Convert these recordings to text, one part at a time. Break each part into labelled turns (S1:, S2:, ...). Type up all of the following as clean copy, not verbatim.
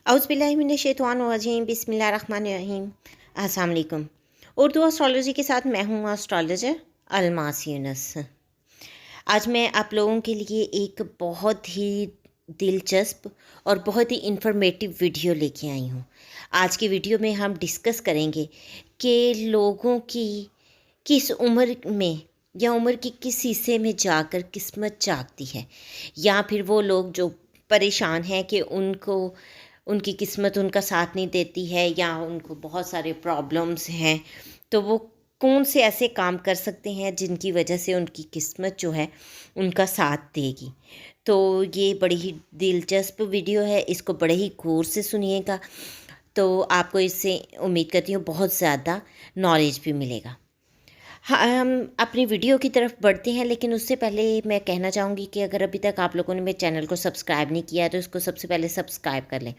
S1: औज़ुबिल्लाहिमिनश्शैतानिर्रजीम बिस्मिल्लाहिर्रहमानिर्रहीम। अस्सलाम वालेकुम। उर्दू एस्ट्रोलॉजी के साथ मैं हूँ एस्ट्रोलॉजर अलमास यूनुस। आज मैं आप लोगों के लिए एक बहुत ही दिलचस्प और बहुत ही इंफॉर्मेटिव वीडियो लेके आई हूँ। आज की वीडियो में हम डिस्कस करेंगे कि लोगों की किस उम्र में या उम्र के किस हिस्से में जाकर किस्मत जागती है, या फिर वो लोग जो परेशान हैं कि उनकी किस्मत उनका साथ नहीं देती है या उनको बहुत सारे प्रॉब्लम्स हैं, तो वो कौन से ऐसे काम कर सकते हैं जिनकी वजह से उनकी किस्मत जो है उनका साथ देगी। तो ये बड़ी ही दिलचस्प वीडियो है, इसको बड़े ही गौर से सुनिएगा, तो आपको इससे उम्मीद करती हूँ बहुत ज़्यादा नॉलेज भी मिलेगा। हाँ, हम अपनी वीडियो की तरफ बढ़ते हैं, लेकिन उससे पहले मैं कहना चाहूँगी कि अगर अभी तक आप लोगों ने मेरे चैनल को सब्सक्राइब नहीं किया है तो इसको सबसे पहले सब्सक्राइब कर लें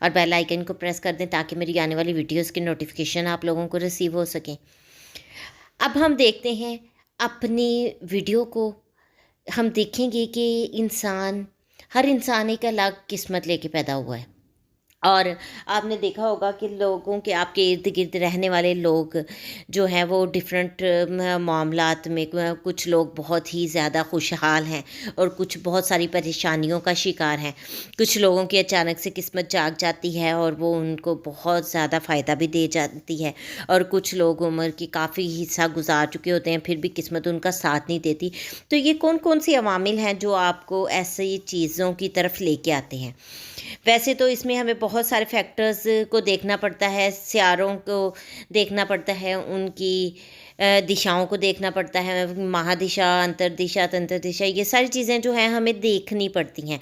S1: और बेल आइकन को प्रेस कर दें ताकि मेरी आने वाली वीडियोस की नोटिफिकेशन आप लोगों को रिसीव हो सकें। अब हम देखते हैं अपनी वीडियो को। हम देखेंगे कि हर इंसान एक अलग किस्मत लेके पैदा हुआ है, और आपने देखा होगा कि लोगों के आपके इर्द गिर्द रहने वाले लोग जो हैं वो डिफरेंट मामलात में, कुछ लोग बहुत ही ज़्यादा खुशहाल हैं और कुछ बहुत सारी परेशानियों का शिकार हैं। कुछ लोगों की अचानक से किस्मत जाग जाती है और वो उनको बहुत ज़्यादा फ़ायदा भी दे जाती है, और कुछ लोग उम्र की काफ़ी हिस्सा गुजार चुके होते हैं फिर भी किस्मत उनका साथ नहीं देती। तो ये कौन कौन सी अवामिल हैं जो आपको ऐसी चीज़ों की तरफ लेके आते हैं। वैसे तो इसमें हमें बहुत सारे फैक्टर्स को देखना पड़ता है, सियारों को देखना पड़ता है, उनकी दिशाओं को देखना पड़ता है, महादिशा, अंतर्दिशा, तंत्र दिशा, ये सारी चीज़ें जो हैं हमें देखनी पड़ती हैं।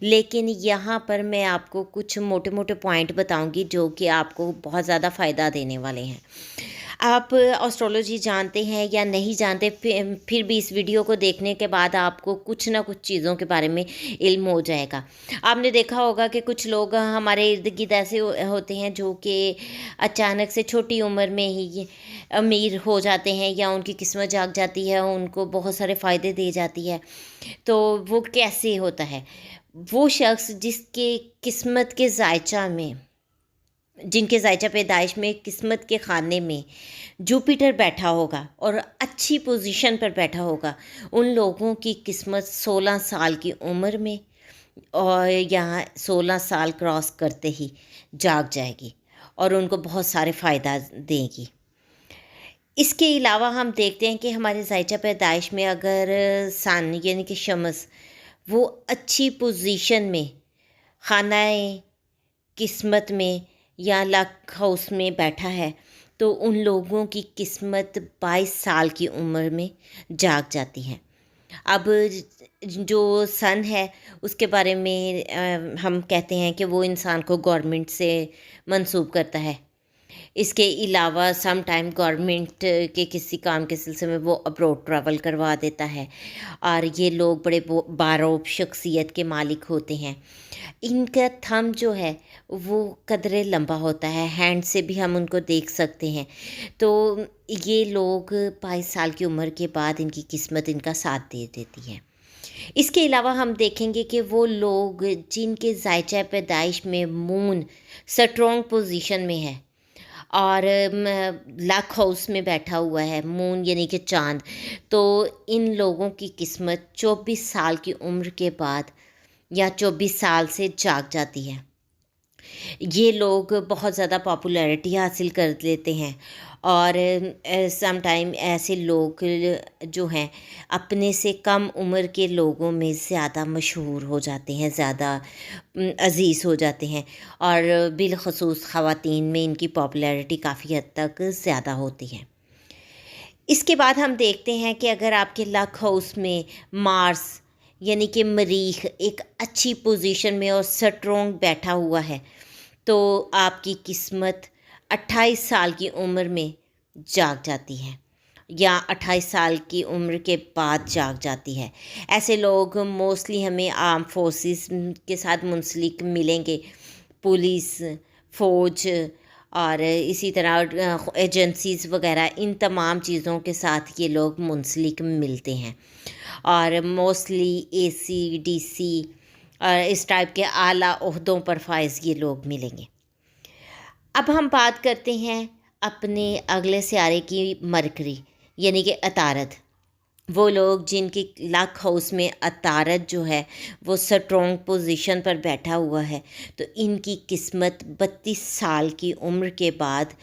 S1: लेकिन यहाँ पर मैं आपको कुछ मोटे मोटे पॉइंट बताऊँगी जो कि आपको बहुत ज़्यादा फ़ायदा देने वाले हैं। आप एस्ट्रोलॉजी जानते हैं या नहीं जानते, फिर भी इस वीडियो को देखने के बाद आपको कुछ ना कुछ चीज़ों के बारे में इल्म हो जाएगा। आपने देखा होगा कि कुछ लोग हमारे इर्द गिर्द ऐसे होते हैं जो कि अचानक से छोटी उम्र में ही अमीर हो जाते हैं या उनकी किस्मत जाग जाती है, उनको बहुत सारे फ़ायदे दे जाती है। तो वो कैसे होता है? वो शख्स जिनके ज़ायचा पैदाइश में किस्मत के खाने में जुपिटर बैठा होगा और अच्छी पोजीशन पर बैठा होगा, उन लोगों की किस्मत 16 साल की उम्र में और यहाँ 16 साल क्रॉस करते ही जाग जाएगी और उनको बहुत सारे फ़ायदा देगी। इसके अलावा हम देखते हैं कि हमारे ज़ायचा पैदाइश में अगर सन यानी कि शम्स वो अच्छी पोजीशन में खानाए किस्मत में या लक हाउस में बैठा है, तो उन लोगों की किस्मत 22 साल की उम्र में जाग जाती है। अब जो सन है उसके बारे में हम कहते हैं कि वो इंसान को गवर्नमेंट से मंसूब करता है। इसके अलावा सम टाइम गवर्नमेंट के किसी काम के सिलसिले में वो अब्रॉड ट्रैवल करवा देता है, और ये लोग बड़े बारोब शख्सियत के मालिक होते हैं। इनका थंब जो है वो कदरे लंबा होता है, हैंड से भी हम उनको देख सकते हैं। तो ये लोग 22 साल की उम्र के बाद इनकी किस्मत इनका साथ दे देती है। इसके अलावा हम देखेंगे कि वो लोग जिनके ज़ायचा पैदाइश में मून स्ट्रॉन्ग पोजीशन में है और लक हाउस में बैठा हुआ है, मून यानी कि चाँद, तो इन लोगों की किस्मत 24 साल की उम्र के बाद या 24 साल से जाग जाती है। ये लोग बहुत ज़्यादा पॉपुलैरिटी हासिल कर लेते हैं, और सम टाइम ऐसे लोग जो हैं अपने से कम उम्र के लोगों में ज़्यादा मशहूर हो जाते हैं, ज़्यादा अज़ीज़ हो जाते हैं, और बिलख़ुसूस ख़वातीन में इनकी पॉपुलैरिटी काफ़ी हद तक ज़्यादा होती है। इसके बाद हम देखते हैं कि अगर आपके लक हाउस में मार्स यानी कि मरीख एक अच्छी पोजीशन में और स्ट्रॉन्ग बैठा हुआ है, तो आपकी किस्मत 28 साल की उम्र में जाग जाती है या 28 साल की उम्र के बाद जाग जाती है। ऐसे लोग मोस्टली हमें आर्म फोर्सेस के साथ मुंसलिक मिलेंगे, पुलिस, फ़ौज और इसी तरह एजेंसीज़ वगैरह, इन तमाम चीज़ों के साथ ये लोग मुंसलिक मिलते हैं। और मोस्टली एसी, डीसी اور اس ٹائپ کے اعلیٰ عہدوں پر فائز یہ لوگ ملیں گے۔ اب ہم بات کرتے ہیں اپنے اگلے سیارے کی مرکری یعنی کہ عطارد۔ وہ لوگ جن کی لک ہاؤس میں عطارد جو ہے وہ سٹرونگ پوزیشن پر بیٹھا ہوا ہے، تو ان کی قسمت 32 سال کی عمر کے بعد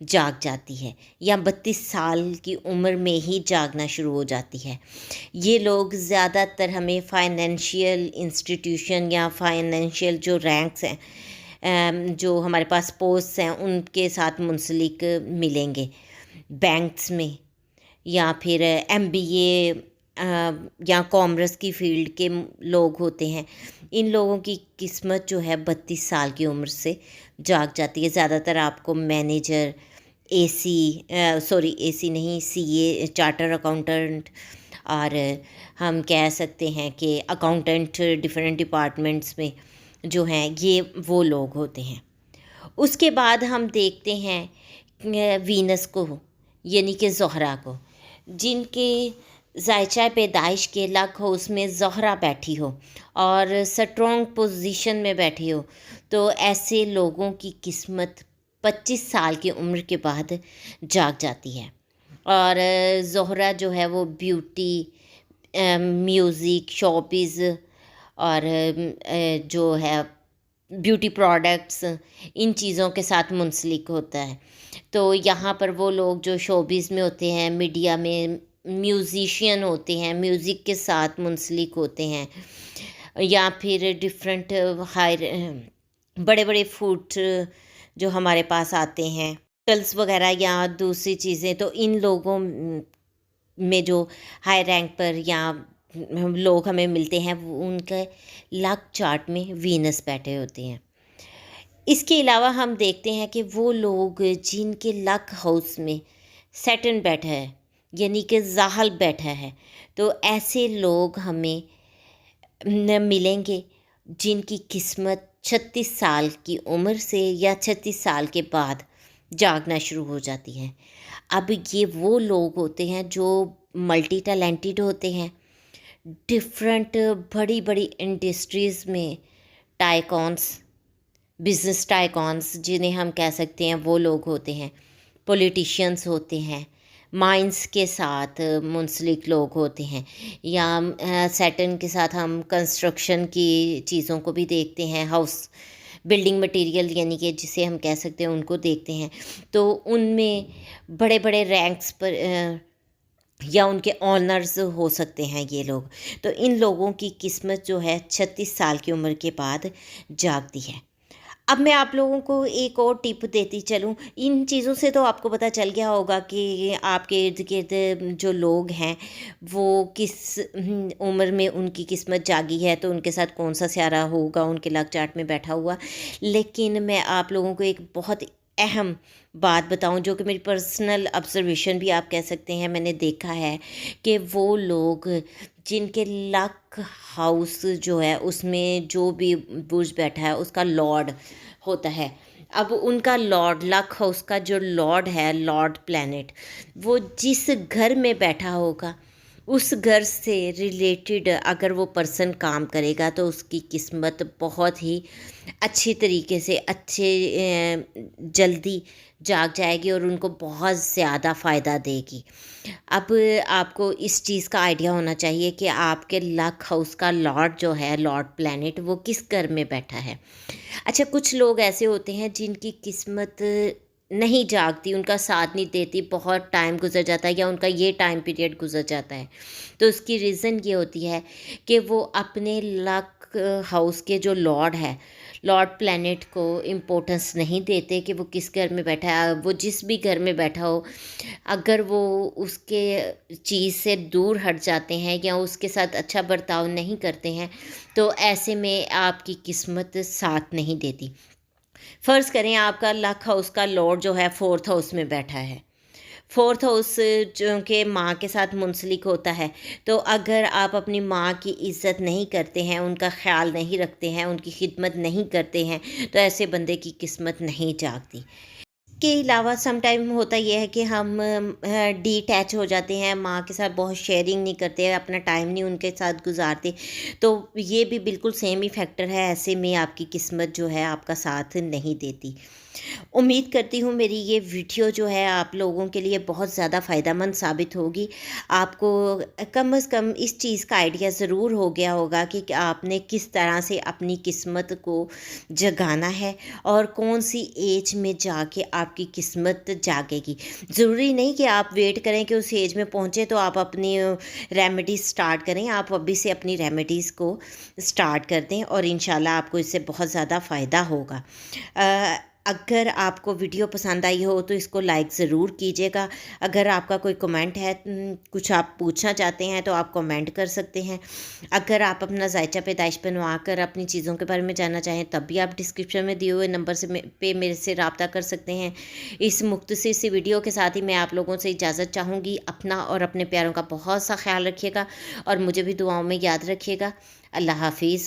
S1: جاگ جاتی ہے، یا 32 سال کی عمر میں ہی جاگنا شروع ہو جاتی ہے۔ یہ لوگ زیادہ تر ہمیں فائنینشیل انسٹیٹیوشن یا فائنینشیل جو رینکس ہیں، جو ہمارے پاس پوسٹ ہیں، ان کے ساتھ منسلک ملیں گے، بینکس میں، یا پھر MBA یا کامرس کی فیلڈ کے لوگ ہوتے ہیں۔ ان لوگوں کی قسمت جو ہے 32 سال کی عمر سے جاگ جاتی ہے۔ زیادہ تر آپ کو مینیجر، اے سی نہیں، CA چارٹر اکاؤنٹنٹ، اور ہم کہہ سکتے ہیں کہ اکاؤنٹنٹ ڈفرینٹ ڈپارٹمنٹس میں جو ہیں، یہ وہ لوگ ہوتے ہیں۔ اس کے بعد ہم دیکھتے ہیں وینس کو یعنی کہ زہرہ کو، جن کے ذائچہ پیدائش کے لک ہاؤس میں زہرہ بیٹھی ہو اور سٹرونگ پوزیشن میں بیٹھی ہو، تو ایسے لوگوں کی قسمت 25 سال کی عمر کے بعد جاگ جاتی ہے۔ اور زہرہ جو ہے وہ بیوٹی، میوزک، شوبز، اور جو ہے بیوٹی پروڈکٹس، ان چیزوں کے ساتھ منسلک ہوتا ہے۔ تو یہاں پر وہ لوگ جو شوبز میں ہوتے ہیں، میڈیا میں میوزیشین ہوتے ہیں، میوزک کے ساتھ منسلک ہوتے ہیں، یا پھر ڈفرینٹ بڑے بڑے فوڈ جو ہمارے پاس آتے ہیں، ہوٹلس وغیرہ یا دوسری چیزیں، تو ان لوگوں میں جو ہائی رینک پر یا لوگ ہمیں ملتے ہیں، وہ ان کے لک چارٹ میں وینس بیٹھے ہوتے ہیں۔ اس کے علاوہ ہم دیکھتے ہیں کہ وہ لوگ جن کے لک ہاؤس میں سیٹرن بیٹھا ہے یعنی کہ زحل بیٹھا ہے، تو ایسے لوگ ہمیں ملیں گے جن کی قسمت 36 سال کی عمر سے یا 36 سال کے بعد جاگنا شروع ہو جاتی ہے۔ اب یہ وہ لوگ ہوتے ہیں جو ملٹی ٹیلنٹڈ ہوتے ہیں، ڈفرینٹ بڑی بڑی انڈسٹریز میں ٹائکونس، بزنس ٹائکونس جنہیں ہم کہہ سکتے ہیں، وہ لوگ ہوتے ہیں، پولیٹیشینس ہوتے ہیں، مائنس کے ساتھ منسلک لوگ ہوتے ہیں، یا سیٹن کے ساتھ ہم کنسٹرکشن کی چیزوں کو بھی دیکھتے ہیں، ہاؤس بلڈنگ مٹیریل یعنی کہ جسے ہم کہہ سکتے ہیں، ان کو دیکھتے ہیں۔ تو ان میں بڑے بڑے رینکس پر یا ان کے آنرز ہو سکتے ہیں یہ لوگ، تو ان لوگوں کی قسمت جو ہے 36 سال کی عمر کے بعد جاگتی ہے۔ اب میں آپ لوگوں کو ایک اور ٹپ دیتی چلوں۔ ان چیزوں سے تو آپ کو پتہ چل گیا ہوگا کہ آپ کے ارد گرد جو لوگ ہیں وہ کس عمر میں ان کی قسمت جاگی ہے، تو ان کے ساتھ کون سا سیارہ ہوگا ان کے لک چارٹ میں بیٹھا ہوا۔ لیکن میں آپ لوگوں کو ایک بہت اہم بات بتاؤں، جو کہ میری پرسنل آبزرویشن بھی آپ کہہ سکتے ہیں، میں نے دیکھا ہے کہ وہ لوگ جن کے لک ہاؤس جو ہے اس میں جو بھی برج بیٹھا ہے اس کا لارڈ ہوتا ہے، اب ان کا لارڈ، لک ہاؤس کا جو لارڈ ہے، لارڈ پلینٹ، وہ جس گھر میں بیٹھا ہوگا اس گھر سے ریلیٹڈ اگر وہ پرسن کام کرے گا تو اس کی قسمت بہت ہی اچھی طریقے سے جلدی جاگ جائے گی اور ان کو بہت زیادہ فائدہ دے گی۔ اب آپ کو اس چیز کا آئیڈیا ہونا چاہیے کہ آپ کے لک ہاؤس کا لارڈ جو ہے، لارڈ پلینٹ، وہ کس گھر میں بیٹھا ہے۔ اچھا، کچھ لوگ ایسے ہوتے ہیں جن کی قسمت نہیں جاگتی، ان کا ساتھ نہیں دیتی، بہت ٹائم گزر جاتا ہے یا ان کا یہ ٹائم پیریڈ گزر جاتا ہے، تو اس کی ریزن یہ ہوتی ہے کہ وہ اپنے لک ہاؤس کے جو لارڈ ہے، لارڈ پلینٹ کو امپورٹنس نہیں دیتے کہ وہ کس گھر میں بیٹھا ہے۔ وہ جس بھی گھر میں بیٹھا ہو، اگر وہ اس کے چیز سے دور ہٹ جاتے ہیں یا اس کے ساتھ اچھا برتاؤ نہیں کرتے ہیں، تو ایسے میں آپ کی قسمت ساتھ نہیں دیتی۔ فرض کریں آپ کا لک ہاؤس کا لارڈ جو ہے 4تھ ہاؤس میں بیٹھا ہے، 4تھ ہاؤس جو کہ ماں کے ساتھ منسلک ہوتا ہے، تو اگر آپ اپنی ماں کی عزت نہیں کرتے ہیں، ان کا خیال نہیں رکھتے ہیں، ان کی خدمت نہیں کرتے ہیں، تو ایسے بندے کی قسمت نہیں جاگتی۔ के अलावा सम टाइम होता ये है कि हम डिटैच हो जाते हैं, माँ के साथ बहुत शेयरिंग नहीं करते, अपना टाइम नहीं उनके साथ गुजारते। तो ये भी बिल्कुल सेम ही फैक्टर है, ऐसे में आपकी किस्मत जो है आपका साथ नहीं देती। उम्मीद करती हूँ मेरी ये वीडियो जो है आप लोगों के लिए बहुत ज़्यादा फ़ायदेमंद साबित होगी। आपको कम से कम इस चीज़ का आइडिया ज़रूर हो गया होगा कि आपने किस तरह से अपनी किस्मत को जगाना है और कौन सी एज में जाके आपकी किस्मत जागेगी। ज़रूरी नहीं कि आप वेट करें कि उस एज में पहुँचे तो आप अपनी रेमेडीज़ स्टार्ट करें। आप अभी से अपनी रेमेडीज़ को स्टार्ट कर दें और इंशाल्लाह आपको इससे बहुत ज़्यादा फ़ायदा होगा। अगर आपको वीडियो पसंद आई हो तो इसको लाइक ज़रूर कीजिएगा। अगर आपका कोई कमेंट है, कुछ आप पूछना चाहते हैं तो आप कमेंट कर सकते हैं। अगर आप अपना जायचा पैदाइश बनवा कर अपनी चीज़ों के बारे में जानना चाहें तब भी आप डिस्क्रिप्शन में दिए हुए नंबर से पे मेरे से रब्ता कर सकते हैं। इस मुख्तसर सी वीडियो के साथ ही मैं आप लोगों से इजाज़त चाहूँगी। अपना और अपने प्यारों का बहुत सा ख्याल रखिएगा और मुझे भी दुआओं में याद रखिएगा। अल्लाह हाफिज़।